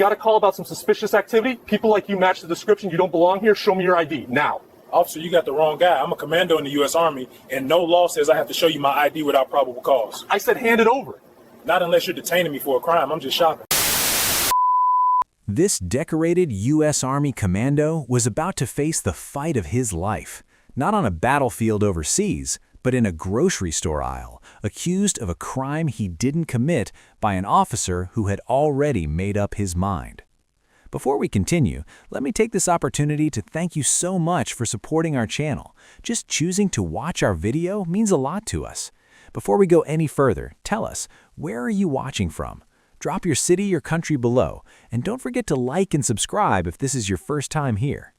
got a call about some suspicious activity. People like you match the description. You don't belong here. Show me your ID now. Officer, you got the wrong guy. I'm a commando in the U.S. Army, and no law says I have to show you my ID without probable cause. I said hand it over. Not unless you're detaining me for a crime. I'm just shopping. This decorated U.S. Army commando was about to face the fight of his life, not on a battlefield overseas, but in a grocery store aisle, accused of a crime he didn't commit by an officer who had already made up his mind. Before we continue, let me take this opportunity to thank you so much for supporting our channel. Just choosing to watch our video means a lot to us. Before we go any further, tell us, where are you watching from? Drop your city or country below, and don't forget to like and subscribe if this is your first time here.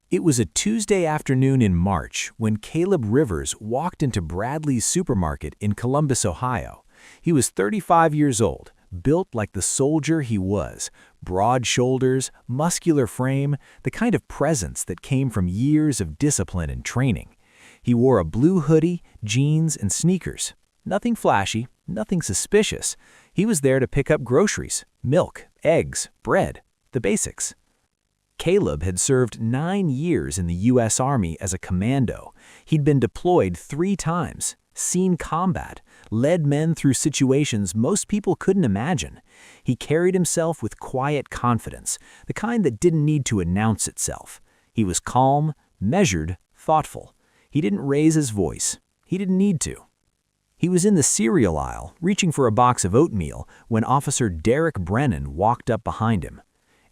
It was a Tuesday afternoon in March when Caleb Rivers walked into Bradley's supermarket in Columbus, Ohio. He was 35 years old, built like the soldier he was, broad shoulders, muscular frame, the kind of presence that came from years of discipline and training. He wore a blue hoodie, jeans, and sneakers. Nothing flashy, nothing suspicious. He was there to pick up groceries, milk, eggs, bread, the basics. Caleb had served 9 years in the U.S. Army as a commando. He'd been deployed 3 times, seen combat, led men through situations most people couldn't imagine. He carried himself with quiet confidence, the kind that didn't need to announce itself. He was calm, measured, thoughtful. He didn't raise his voice. He didn't need to. He was in the cereal aisle, reaching for a box of oatmeal, when Officer Derek Brennan walked up behind him.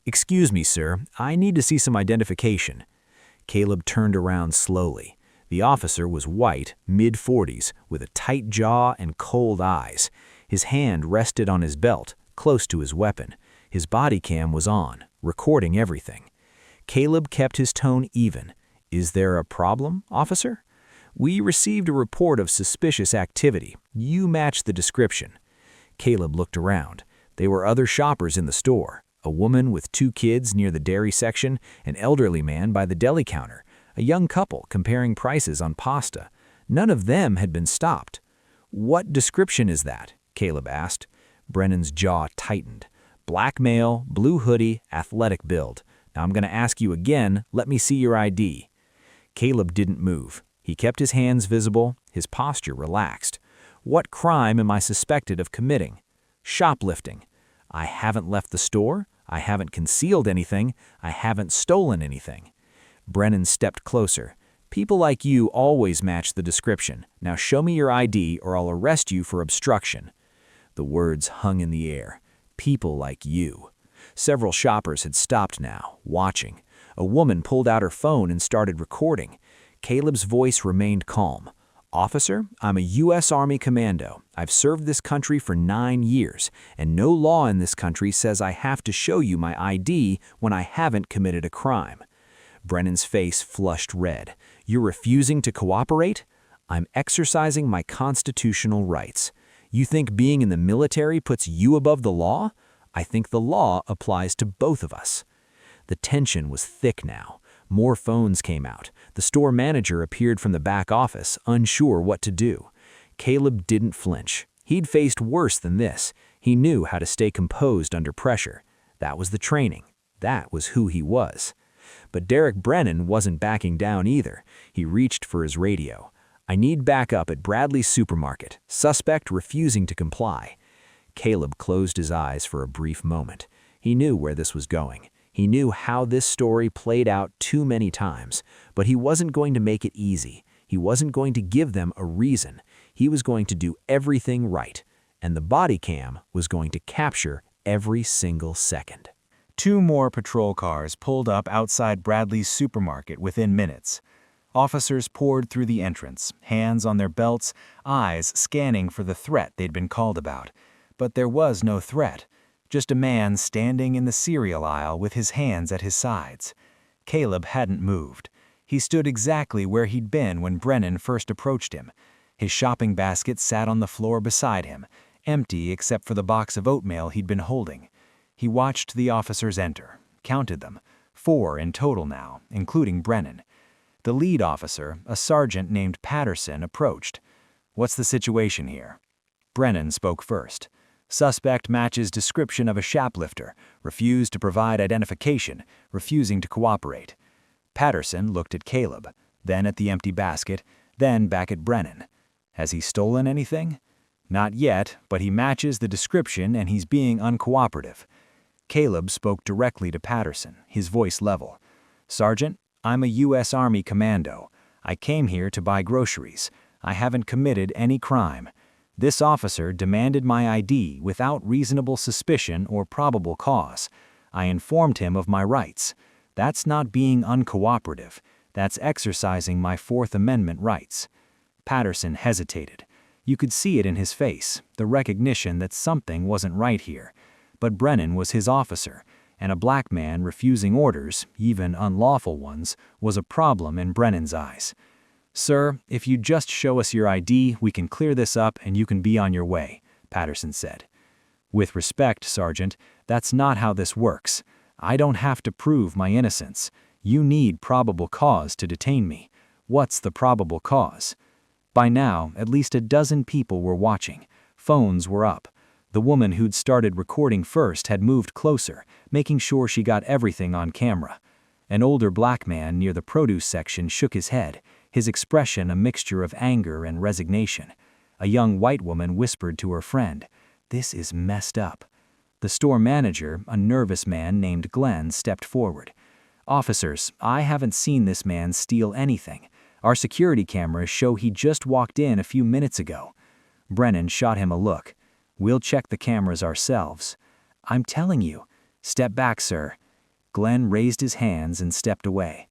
"Excuse me, sir, I need to see some identification." Caleb turned around slowly. The officer was white, mid-40s, with a tight jaw and cold eyes. His hand rested on his belt, close to his weapon. His body cam was on, recording everything. Caleb kept his tone even. "Is there a problem, officer?" "We received a report of suspicious activity. You match the description." Caleb looked around. There were other shoppers in the store. A woman with 2 kids near the dairy section, an elderly man by the deli counter, a young couple comparing prices on pasta. None of them had been stopped. "What description is that?" Caleb asked. Brennan's jaw tightened. "Black male, blue hoodie, athletic build. Now I'm going to ask you again, let me see your ID." Caleb didn't move. He kept his hands visible, his posture relaxed. "What crime am I suspected of committing?" "Shoplifting." "I haven't left the store. I haven't concealed anything. I haven't stolen anything." Brennan stepped closer. "People like you always match the description. Now show me your ID or I'll arrest you for obstruction." The words hung in the air. People like you. Several shoppers had stopped now, watching. A woman pulled out her phone and started recording. Caleb's voice remained calm. "Officer, I'm a U.S. Army commando. I've served this country for 9 years, and no law in this country says I have to show you my ID when I haven't committed a crime." Brennan's face flushed red. "You're refusing to cooperate?" "I'm exercising my constitutional rights." "You think being in the military puts you above the law?" "I think the law applies to both of us." The tension was thick now. More phones came out. The store manager appeared from the back office, unsure what to do. Caleb didn't flinch. He'd faced worse than this. He knew how to stay composed under pressure. That was the training. That was who he was. But Derek Brennan wasn't backing down either. He reached for his radio. "I need backup at Bradley's supermarket. Suspect refusing to comply." Caleb closed his eyes for a brief moment. He knew where this was going. He knew how this story played out too many times, but he wasn't going to make it easy. He wasn't going to give them a reason. He was going to do everything right, and the body cam was going to capture every single second. 2 more patrol cars pulled up outside Bradley's supermarket within minutes. Officers poured through the entrance, hands on their belts, eyes scanning for the threat they'd been called about. But there was no threat. Just a man standing in the cereal aisle with his hands at his sides. Caleb hadn't moved. He stood exactly where he'd been when Brennan first approached him. His shopping basket sat on the floor beside him, empty except for the box of oatmeal he'd been holding. He watched the officers enter, counted them, 4 in total now, including Brennan. The lead officer, a sergeant named Patterson, approached. "What's the situation here?" Brennan spoke first. Suspect matches description of a shoplifter, refused to provide identification, refusing to cooperate. Patterson looked at Caleb, then at the empty basket, then back at Brennan. Has he stolen anything? Not yet, but he matches the description and he's being uncooperative. Caleb spoke directly to Patterson, his voice level. "Sergeant, I'm a U.S. Army Commando. I came here to buy groceries. I haven't committed any crime. This officer demanded my ID without reasonable suspicion or probable cause. I informed him of my rights. That's not being uncooperative. That's exercising my Fourth Amendment rights." Patterson hesitated. You could see it in his face, the recognition that something wasn't right here. But Brennan was his officer, and a black man refusing orders, even unlawful ones, was a problem in Brennan's eyes. "Sir, if you just show us your ID, we can clear this up and you can be on your way," Patterson said. "With respect, Sergeant, that's not how this works. I don't have to prove my innocence. You need probable cause to detain me. What's the probable cause?" By now, at least a dozen people were watching. Phones were up. The woman who'd started recording first had moved closer, making sure she got everything on camera. An older black man near the produce section shook his head, his expression a mixture of anger and resignation. A young white woman whispered to her friend, "This is messed up." The store manager, a nervous man named Glenn, stepped forward. "Officers, I haven't seen this man steal anything. Our security cameras show he just walked in a few minutes ago." Brennan shot him a look. "We'll check the cameras ourselves." "I'm telling you." "Step back, sir." Glenn raised his hands and stepped away.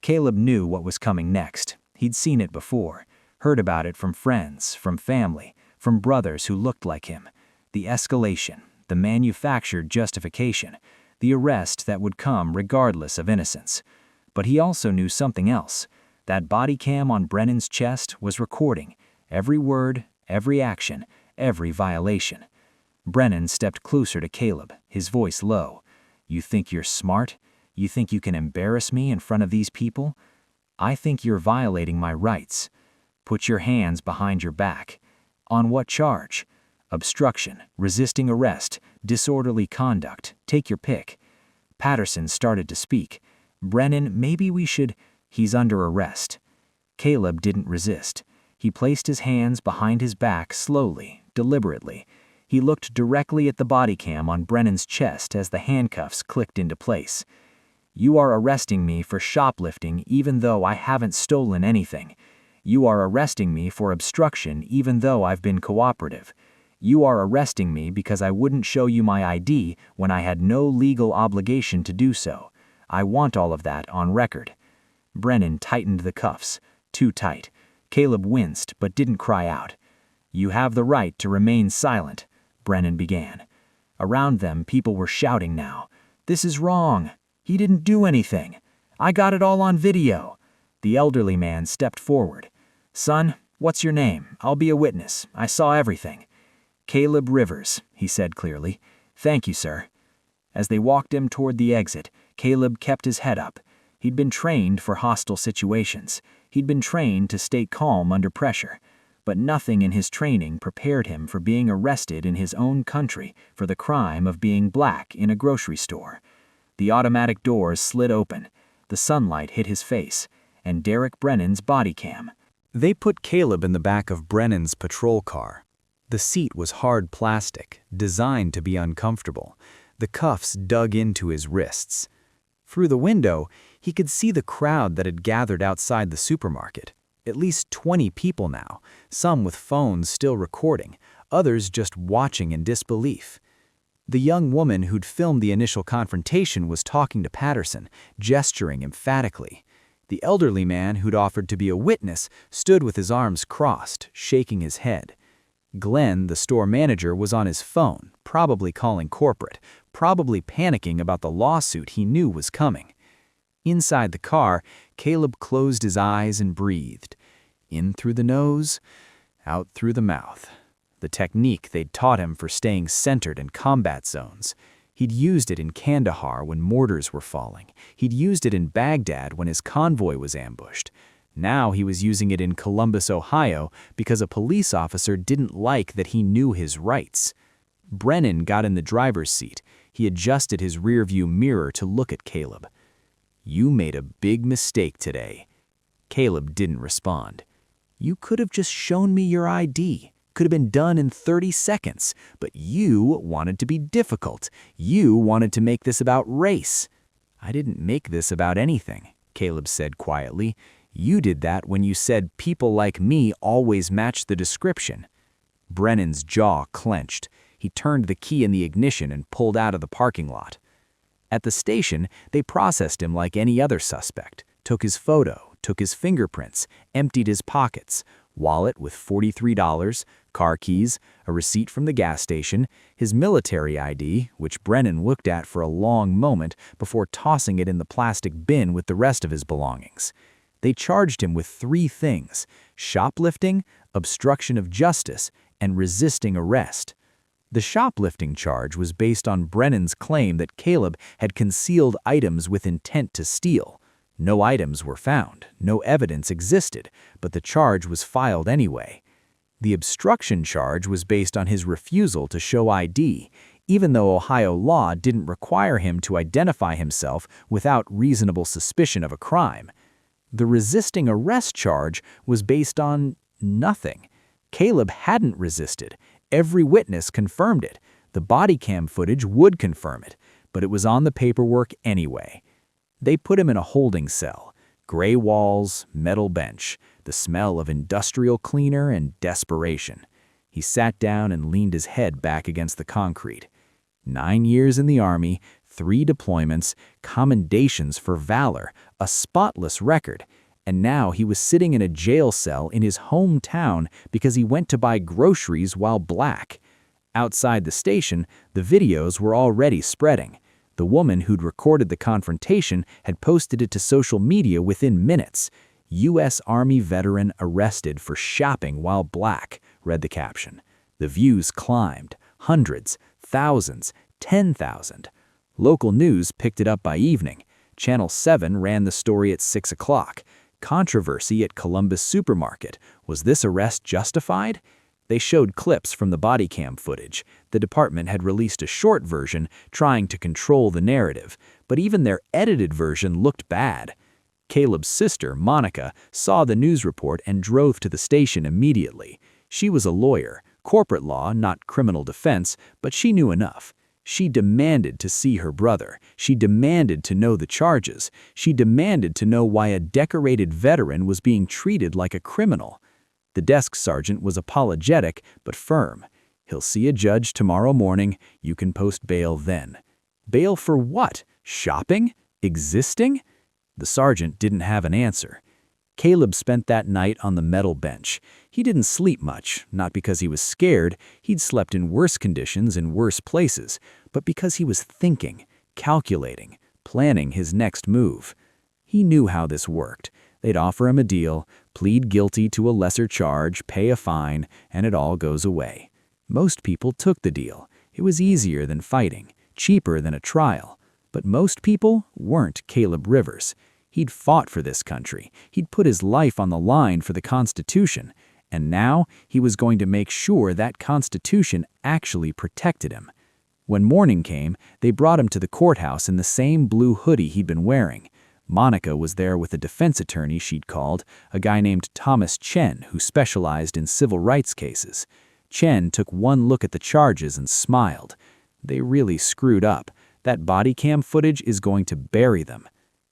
Caleb knew what was coming next. He'd seen it before, heard about it from friends, from family, from brothers who looked like him. The escalation, the manufactured justification, the arrest that would come regardless of innocence. But he also knew something else. That body cam on Brennan's chest was recording every word, every action, every violation. Brennan stepped closer to Caleb, his voice low. "You think you're smart? You think you can embarrass me in front of these people? I think you're violating my rights. Put your hands behind your back." "On what charge?" "Obstruction, resisting arrest, disorderly conduct. Take your pick." Patterson started to speak. "Brennan, maybe we should—" "He's under arrest." Caleb didn't resist. He placed his hands behind his back slowly, deliberately. He looked directly at the body cam on Brennan's chest as the handcuffs clicked into place. "You are arresting me for shoplifting even though I haven't stolen anything. You are arresting me for obstruction even though I've been cooperative. You are arresting me because I wouldn't show you my ID when I had no legal obligation to do so. I want all of that on record." Brennan tightened the cuffs, too tight. Caleb winced but didn't cry out. "You have the right to remain silent," Brennan began. Around them, people were shouting now. "This is wrong. He didn't do anything. I got it all on video." The elderly man stepped forward. "Son, what's your name? I'll be a witness. I saw everything." "Caleb Rivers," he said clearly. "Thank you, sir." As they walked him toward the exit, Caleb kept his head up. He'd been trained for hostile situations. He'd been trained to stay calm under pressure. But nothing in his training prepared him for being arrested in his own country for the crime of being black in a grocery store. The automatic doors slid open. The sunlight hit his face, and Derek Brennan's body cam. They put Caleb in the back of Brennan's patrol car. The seat was hard plastic, designed to be uncomfortable. The cuffs dug into his wrists. Through the window, he could see the crowd that had gathered outside the supermarket. At least 20 people now, some with phones still recording, others just watching in disbelief. The young woman who'd filmed the initial confrontation was talking to Patterson, gesturing emphatically. The elderly man who'd offered to be a witness stood with his arms crossed, shaking his head. Glenn, the store manager, was on his phone, probably calling corporate, probably panicking about the lawsuit he knew was coming. Inside the car, Caleb closed his eyes and breathed. In through the nose, out through the mouth. The technique they'd taught him for staying centered in combat zones. He'd used it in Kandahar when mortars were falling. He'd used it in Baghdad when his convoy was ambushed. Now he was using it in Columbus, Ohio, because a police officer didn't like that he knew his rights. Brennan got in the driver's seat. He adjusted his rearview mirror to look at Caleb. "You made a big mistake today." Caleb didn't respond. "You could have just shown me your ID. Could have been done in 30 seconds. But you wanted to be difficult. You wanted to make this about race." "I didn't make this about anything," Caleb said quietly. "You did that when you said people like me always match the description." Brennan's jaw clenched. He turned the key in the ignition and pulled out of the parking lot. At the station, they processed him like any other suspect, took his photo, took his fingerprints, emptied his pockets, wallet with $43, car keys, a receipt from the gas station, his military ID, which Brennan looked at for a long moment before tossing it in the plastic bin with the rest of his belongings. They charged him with 3 things: shoplifting, obstruction of justice, and resisting arrest. The shoplifting charge was based on Brennan's claim that Caleb had concealed items with intent to steal. No items were found, no evidence existed, but the charge was filed anyway. The obstruction charge was based on his refusal to show ID, even though Ohio law didn't require him to identify himself without reasonable suspicion of a crime. The resisting arrest charge was based on nothing. Caleb hadn't resisted. Every witness confirmed it. The body cam footage would confirm it, but it was on the paperwork anyway. They put him in a holding cell. Gray walls, metal bench, the smell of industrial cleaner and desperation. He sat down and leaned his head back against the concrete. 9 years in the Army, 3 deployments, commendations for valor, a spotless record. And now he was sitting in a jail cell in his hometown because he went to buy groceries while black. Outside the station, the videos were already spreading. The woman who'd recorded the confrontation had posted it to social media within minutes. "U.S. Army veteran arrested for shopping while black," read the caption. The views climbed. Hundreds, thousands, 10,000. Local news picked it up by evening. Channel 7 ran the story at 6 o'clock. Controversy at Columbus supermarket. Was this arrest justified? They showed clips from the body cam footage. The department had released a short version trying to control the narrative, but even their edited version looked bad. Caleb's sister, Monica, saw the news report and drove to the station immediately. She was a lawyer, corporate law, not criminal defense, but she knew enough. She demanded to see her brother. She demanded to know the charges. She demanded to know why a decorated veteran was being treated like a criminal. The desk sergeant was apologetic but firm. "He'll see a judge tomorrow morning. You can post bail then." Bail for what? Shopping? Existing? The sergeant didn't have an answer. Caleb spent that night on the metal bench. He didn't sleep much, not because he was scared. He'd slept in worse conditions in worse places, but because he was thinking, calculating, planning his next move. He knew how this worked. They'd offer him a deal, plead guilty to a lesser charge, pay a fine, and it all goes away. Most people took the deal. It was easier than fighting, cheaper than a trial. But most people weren't Caleb Rivers. He'd fought for this country. He'd put his life on the line for the Constitution. And now he was going to make sure that Constitution actually protected him. When morning came, they brought him to the courthouse in the same blue hoodie he'd been wearing. Monica was there with a defense attorney she'd called, a guy named Thomas Chen who specialized in civil rights cases. Chen took one look at the charges and smiled. They really screwed up. That body cam footage is going to bury them.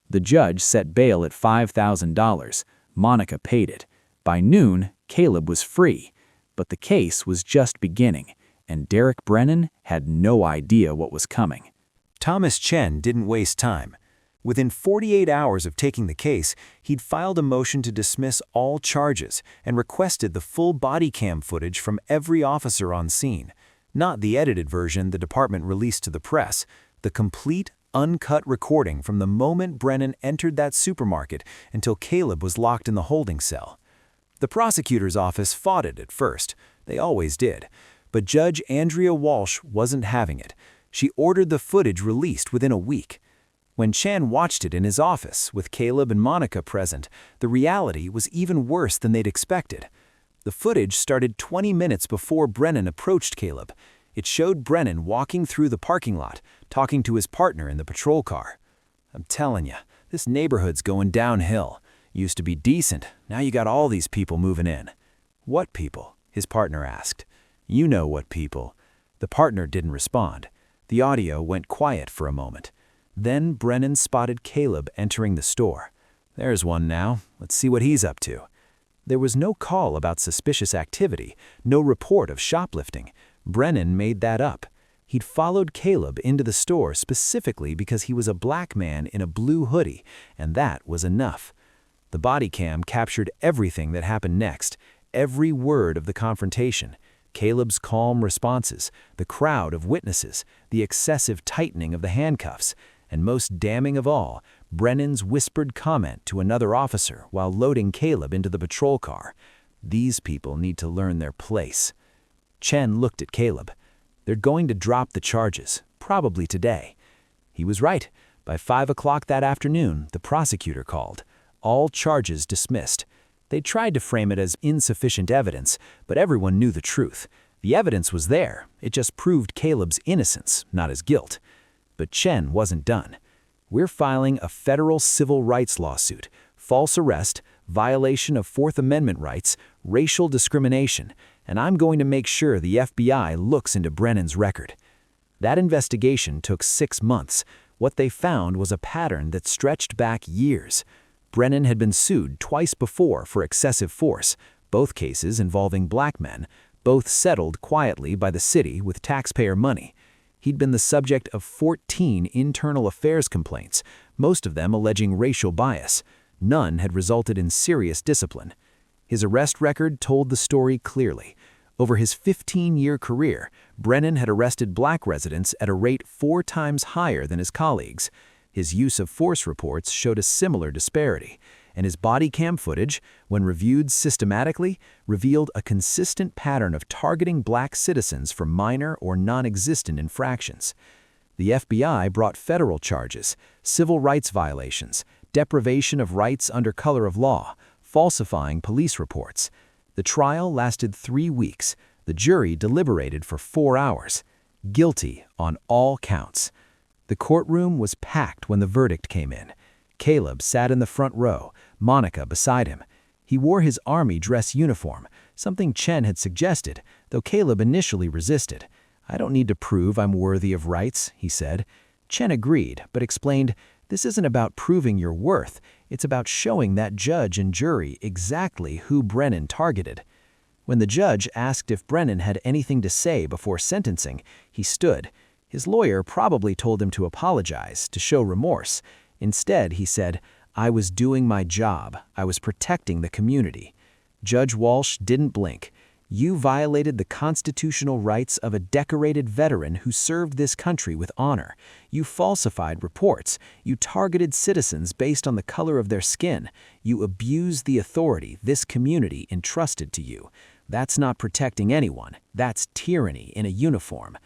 The judge set bail at $5,000. Monica paid it. By noon, Caleb was free. But the case was just beginning, and Derek Brennan had no idea what was coming. Thomas Chen didn't waste time. Within 48 hours of taking the case, he'd filed a motion to dismiss all charges and requested the full body cam footage from every officer on scene. Not the edited version the department released to the press, the complete, uncut recording from the moment Brennan entered that supermarket until Caleb was locked in the holding cell. The prosecutor's office fought it at first. They always did. But Judge Andrea Walsh wasn't having it. She ordered the footage released within a week. When Chan watched it in his office, with Caleb and Monica present, the reality was even worse than they'd expected. The footage started 20 minutes before Brennan approached Caleb. It showed Brennan walking through the parking lot, talking to his partner in the patrol car. "I'm telling you, this neighborhood's going downhill. Used to be decent, now you got all these people moving in." "What people?" his partner asked. "You know what people." The partner didn't respond. The audio went quiet for a moment. Then Brennan spotted Caleb entering the store. "There's one now. Let's see what he's up to." There was no call about suspicious activity, no report of shoplifting. Brennan made that up. He'd followed Caleb into the store specifically because he was a black man in a blue hoodie, and that was enough. The body cam captured everything that happened next, every word of the confrontation. Caleb's calm responses, the crowd of witnesses, the excessive tightening of the handcuffs, and most damning of all, Brennan's whispered comment to another officer while loading Caleb into the patrol car. "These people need to learn their place." Chen looked at Caleb. "They're going to drop the charges, probably today." He was right. By 5 o'clock that afternoon, the prosecutor called. All charges dismissed. They tried to frame it as insufficient evidence, but everyone knew the truth. The evidence was there. It just proved Caleb's innocence, not his guilt. But Chen wasn't done. "We're filing a federal civil rights lawsuit, false arrest, violation of Fourth Amendment rights, racial discrimination, and I'm going to make sure the FBI looks into Brennan's record." That investigation took 6 months. What they found was a pattern that stretched back years. Brennan had been sued twice before for excessive force, both cases involving black men, both settled quietly by the city with taxpayer money. He'd been the subject of 14 internal affairs complaints, most of them alleging racial bias. None had resulted in serious discipline. His arrest record told the story clearly. Over his 15-year career, Brennan had arrested black residents at a rate 4 times higher than his colleagues. His use of force reports showed a similar disparity, and his body cam footage, when reviewed systematically, revealed a consistent pattern of targeting black citizens for minor or non-existent infractions. The FBI brought federal charges, civil rights violations, deprivation of rights under color of law, falsifying police reports. The trial lasted 3 weeks. The jury deliberated for 4 hours. Guilty on all counts. The courtroom was packed when the verdict came in. Caleb sat in the front row, Monica beside him. He wore his Army dress uniform, something Chen had suggested, though Caleb initially resisted. "I don't need to prove I'm worthy of rights," he said. Chen agreed, but explained, "This isn't about proving your worth. It's about showing that judge and jury exactly who Brennan targeted." When the judge asked if Brennan had anything to say before sentencing, he stood. His lawyer probably told him to apologize, to show remorse. Instead, he said, "I was doing my job. I was protecting the community." Judge Walsh didn't blink. "You violated the constitutional rights of a decorated veteran who served this country with honor. You falsified reports. You targeted citizens based on the color of their skin. You abused the authority this community entrusted to you. That's not protecting anyone. That's tyranny in a uniform."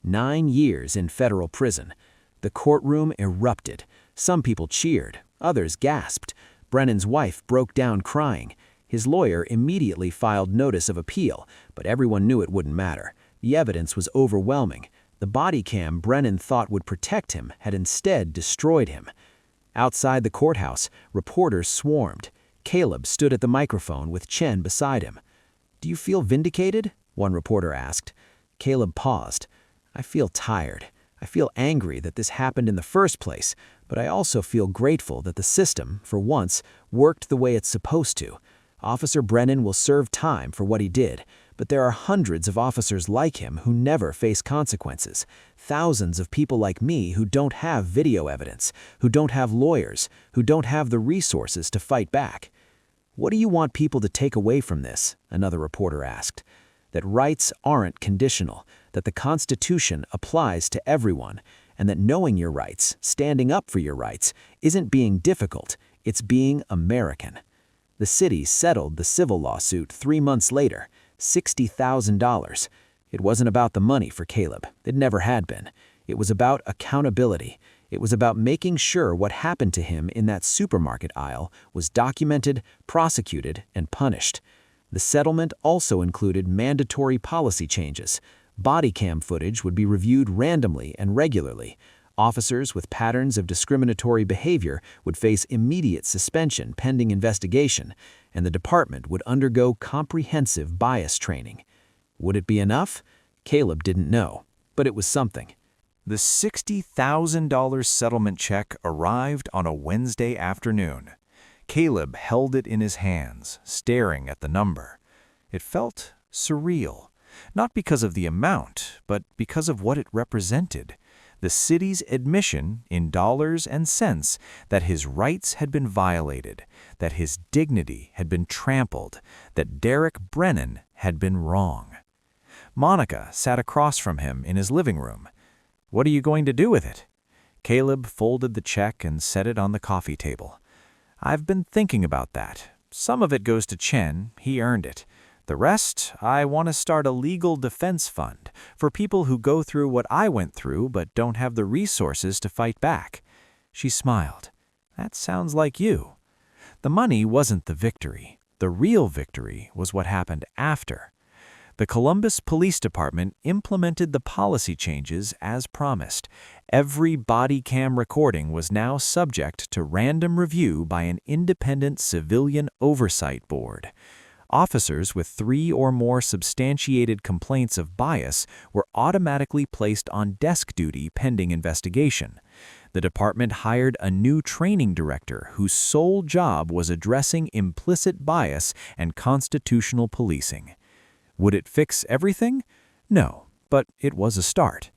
9 years in federal prison. The courtroom erupted. Some people cheered. Others gasped. Brennan's wife broke down crying. His lawyer immediately filed notice of appeal, but everyone knew it wouldn't matter. The evidence was overwhelming. The body cam Brennan thought would protect him had instead destroyed him. Outside the courthouse, reporters swarmed. Caleb stood at the microphone with Chen beside him. "Do you feel vindicated?" one reporter asked. Caleb paused. "I feel tired. I feel angry that this happened in the first place, but I also feel grateful that the system, for once, worked the way it's supposed to. Officer Brennan will serve time for what he did, but there are hundreds of officers like him who never face consequences. Thousands of people like me who don't have video evidence, who don't have lawyers, who don't have the resources to fight back." "What do you want people to take away from this?" another reporter asked. "That rights aren't conditional, that the Constitution applies to everyone, and that knowing your rights, standing up for your rights, isn't being difficult, it's being American." The city settled the civil lawsuit 3 months later, $60,000. It wasn't about the money for Caleb. It never had been. It was about accountability. It was about making sure what happened to him in that supermarket aisle was documented, prosecuted, and punished. The settlement also included mandatory policy changes. Body cam footage would be reviewed randomly and regularly. Officers with patterns of discriminatory behavior would face immediate suspension pending investigation, and the department would undergo comprehensive bias training. Would it be enough? Caleb didn't know, but it was something. The $60,000 settlement check arrived on a Wednesday afternoon. Caleb held it in his hands, staring at the number. It felt surreal, not because of the amount, but because of what it represented. The city's admission in dollars and cents that his rights had been violated, that his dignity had been trampled, that Derek Brennan had been wrong. Monica sat across from him in his living room. "What are you going to do with it?" Caleb folded the check and set it on the coffee table. "I've been thinking about that. Some of it goes to Chen. He earned it. The rest, I want to start a legal defense fund for people who go through what I went through but don't have the resources to fight back." She smiled. "That sounds like you." The money wasn't the victory. The real victory was what happened after. The Columbus Police Department implemented the policy changes as promised. Every body cam recording was now subject to random review by an independent civilian oversight board. Officers with 3 or more substantiated complaints of bias were automatically placed on desk duty pending investigation. The department hired a new training director whose sole job was addressing implicit bias and constitutional policing. Would it fix everything? No, but it was a start.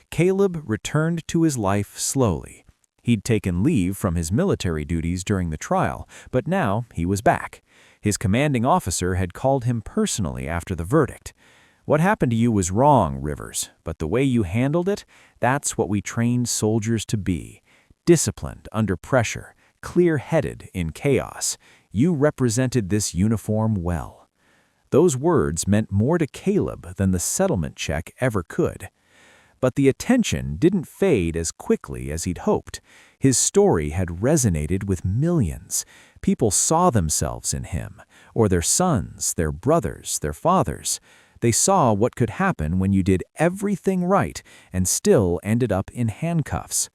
Caleb returned to his life slowly. He'd taken leave from his military duties during the trial, but now he was back. His commanding officer had called him personally after the verdict. "What happened to you was wrong, Rivers, but the way you handled it, that's what we trained soldiers to be. Disciplined under pressure, clear-headed in chaos. You represented this uniform well." Those words meant more to Caleb than the settlement check ever could. But the attention didn't fade as quickly as he'd hoped. His story had resonated with millions. People saw themselves in him, or their sons, their brothers, their fathers. They saw what could happen when you did everything right and still ended up in handcuffs.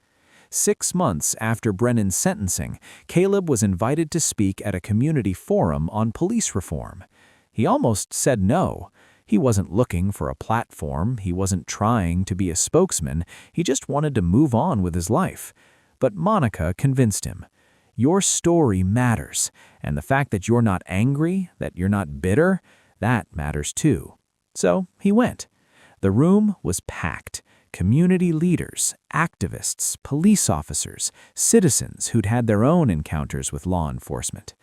6 months after Brennan's sentencing, Caleb was invited to speak at a community forum on police reform. He almost said no. He wasn't looking for a platform, he wasn't trying to be a spokesman, he just wanted to move on with his life. But Monica convinced him. Your story matters, and the fact that you're not angry, that you're not bitter, that matters too. So he went. The room was packed. Community leaders, activists, police officers, citizens who'd had their own encounters with law enforcement.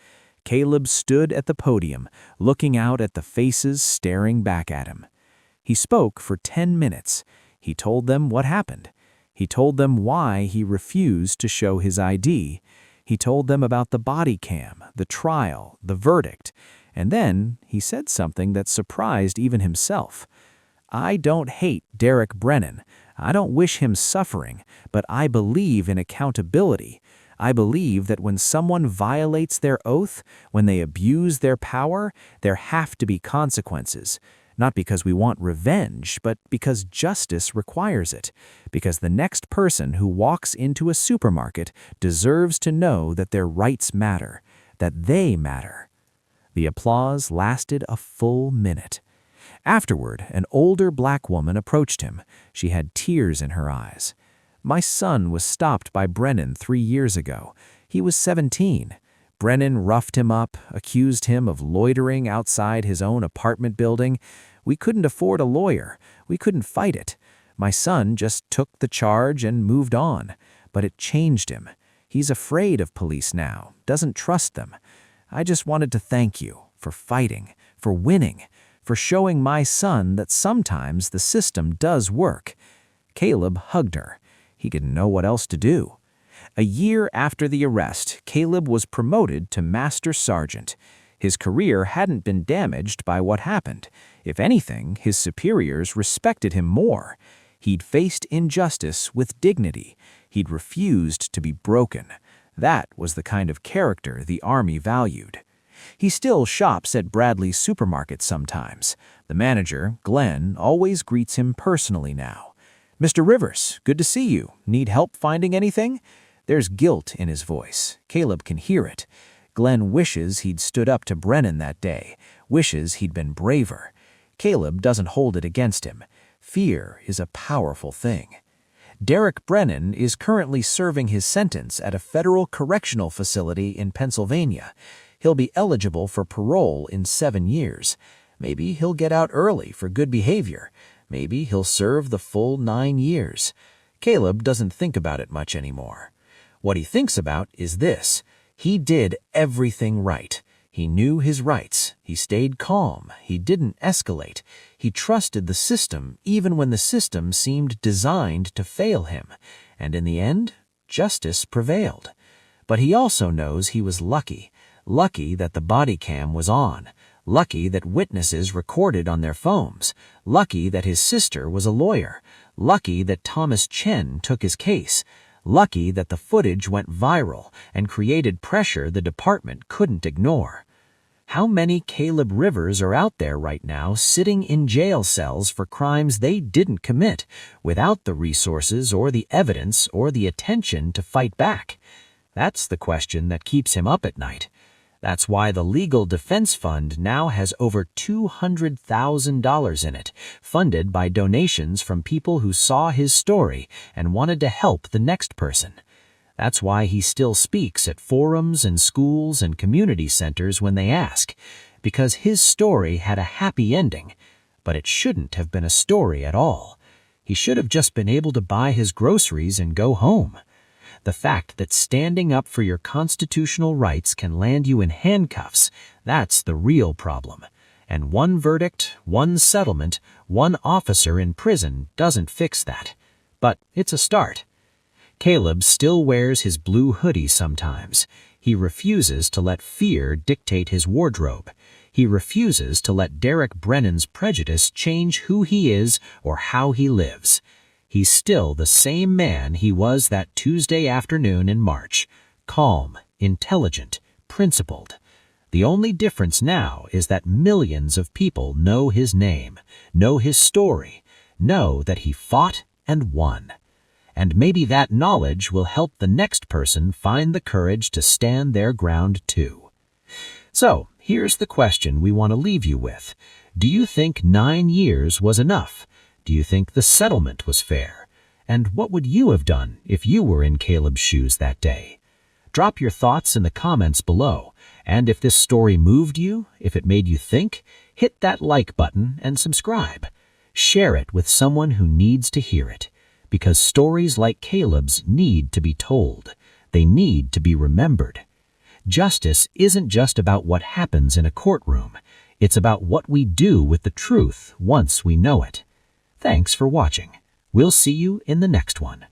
Caleb stood at the podium, looking out at the faces staring back at him. He spoke for 10 minutes. He told them what happened. He told them why he refused to show his ID. He told them about the body cam, the trial, the verdict. And then he said something that surprised even himself. "I don't hate Derek Brennan. I don't wish him suffering, but I believe in accountability. I believe that when someone violates their oath, when they abuse their power, there have to be consequences. Not because we want revenge, but because justice requires it. Because the next person who walks into a supermarket deserves to know that their rights matter, that they matter." The applause lasted a full minute. Afterward, an older black woman approached him. She had tears in her eyes. "My son was stopped by Brennan 3 years ago. He was 17. Brennan roughed him up, accused him of loitering outside his own apartment building. We couldn't afford a lawyer. We couldn't fight it. My son just took the charge and moved on. But it changed him. He's afraid of police now, doesn't trust them. I just wanted to thank you for fighting, for winning, for showing my son that sometimes the system does work." Caleb hugged her. He didn't know what else to do. A year after the arrest, Caleb was promoted to Master Sergeant. His career hadn't been damaged by what happened. If anything, his superiors respected him more. He'd faced injustice with dignity. He'd refused to be broken. That was the kind of character the Army valued. He still shops at Bradley's supermarket sometimes. The manager, Glenn, always greets him personally now. "Mr. Rivers, good to see you. Need help finding anything?" There's guilt in his voice. Caleb can hear it. Glenn wishes he'd stood up to Brennan that day, wishes he'd been braver. Caleb doesn't hold it against him. Fear is a powerful thing. Derek Brennan is currently serving his sentence at a federal correctional facility in Pennsylvania. He'll be eligible for parole in 7 years. Maybe he'll get out early for good behavior. Maybe he'll serve the full 9 years. Caleb doesn't think about it much anymore. What he thinks about is this: he did everything right. He knew his rights. He stayed calm. He didn't escalate. He trusted the system even when the system seemed designed to fail him. And in the end, justice prevailed. But he also knows he was lucky. Lucky that the body cam was on. Lucky that witnesses recorded on their phones. Lucky that his sister was a lawyer. Lucky that Thomas Chen took his case. Lucky that the footage went viral and created pressure the department couldn't ignore. How many Caleb Rivers are out there right now sitting in jail cells for crimes they didn't commit, without the resources or the evidence or the attention to fight back? That's the question that keeps him up at night. That's why the Legal Defense Fund now has over $200,000 in it, funded by donations from people who saw his story and wanted to help the next person. That's why he still speaks at forums and schools and community centers when they ask, because his story had a happy ending, but it shouldn't have been a story at all. He should have just been able to buy his groceries and go home. The fact that standing up for your constitutional rights can land you in handcuffs, that's the real problem. And one verdict, one settlement, one officer in prison doesn't fix that. But it's a start. Caleb still wears his blue hoodie sometimes. He refuses to let fear dictate his wardrobe. He refuses to let Derek Brennan's prejudice change who he is or how he lives. He's still the same man he was that Tuesday afternoon in March. Calm, intelligent, principled. The only difference now is that millions of people know his name, know his story, know that he fought and won. And maybe that knowledge will help the next person find the courage to stand their ground too. So, here's the question we want to leave you with. Do you think 9 years was enough? Do you think the settlement was fair? And what would you have done if you were in Caleb's shoes that day? Drop your thoughts in the comments below. And if this story moved you, if it made you think, hit that like button and subscribe. Share it with someone who needs to hear it. Because stories like Caleb's need to be told. They need to be remembered. Justice isn't just about what happens in a courtroom. It's about what we do with the truth once we know it. Thanks for watching. We'll see you in the next one.